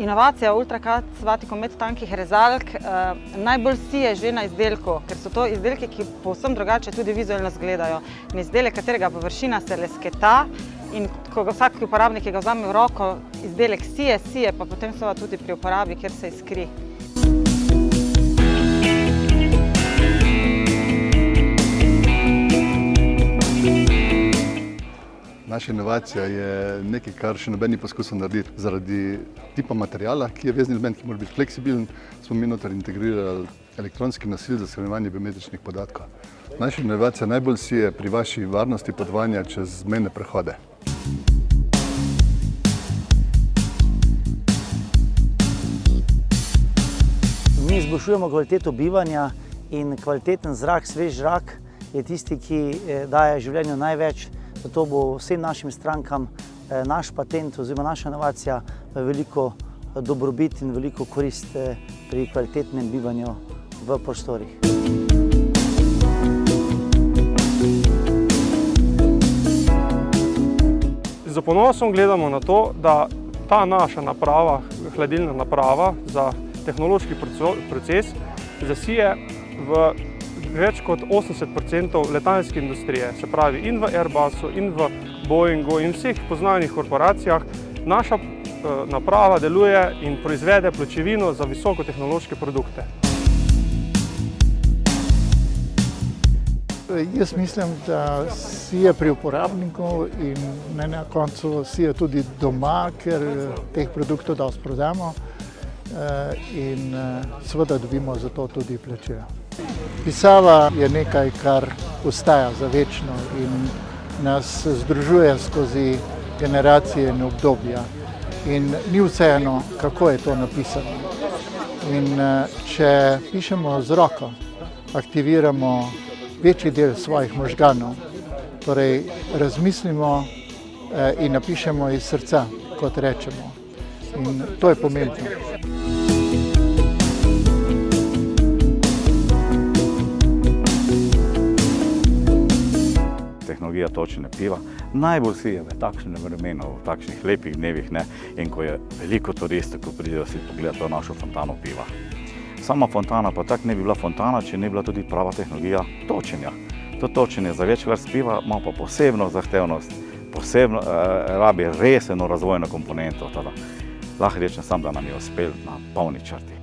Inovacija Ultracut Vaticom tankih rezalk najbolj sije že na izdelku, ker so to izdelki, ki povsem drugače tudi vizualno izgledajo. In izdelek, katerega površina se lesketa in ko ga vsak uporabnik, ki ga vzame v roko, izdelek sije pa potem seveda tudi pri uporabi, kjer se iskri. Naša inovacija je nekaj, kar še noben ni poskusil narediti. Zaradi tipa materiala, ki je vezni element, ki mora biti fleksibilen, smo mi noter integrirali elektronski nosil za shranjevanje biometričnih podatkov. Naša inovacija najbolj sije pri vaši varnosti potovanja čez mejne prehode. Mi izboljšujemo kvaliteto bivanja in kvaliteten zrak, svež zrak je tisti, ki daje življenju največ. Zato bo vsem našim strankam naš patent oziroma naša inovacija veliko dobrobit in veliko korist pri kvalitetnem bivanju v prostorih. Z ponosom gledamo na to, da ta naša naprava, hladilna naprava za tehnološki proces zasije v več kot 80% letalske industrije, se pravi in v Airbusu, in v Boeingu in vseh poznanih korporacijah. Naša naprava deluje in proizvede pločevino za visokotehnološke produkte. Jaz mislim, da sije pri uporabniku in na koncu sije tudi doma, ker teh produktov dosti prodamo in seveda dobimo za to tudi plačilo. Pisava je nekaj, kar ostaja za večno in nas združuje skozi generacije in obdobja. In ni vseeno, kako je to napisano. In če pišemo z roko, aktiviramo večji del svojih možganov, torej razmislimo in napišemo iz srca, kot rečemo. In to je pomembno. Tehnologija točenja piva najbolj sije v takšnem vremenu, v takšnih lepih dnevih, in ko je veliko turistov, ko pridejo si pogledati to našo fontano piva. Sama fontana pa tako ne bi bila fontana, če ne bi bila tudi prava tehnologija točenja. To točenje za več vrst piva ima pa posebno zahtevnost, posebno rabi res eno razvojno komponento. Lahko rečem sam, da nam je uspelo na polni črti.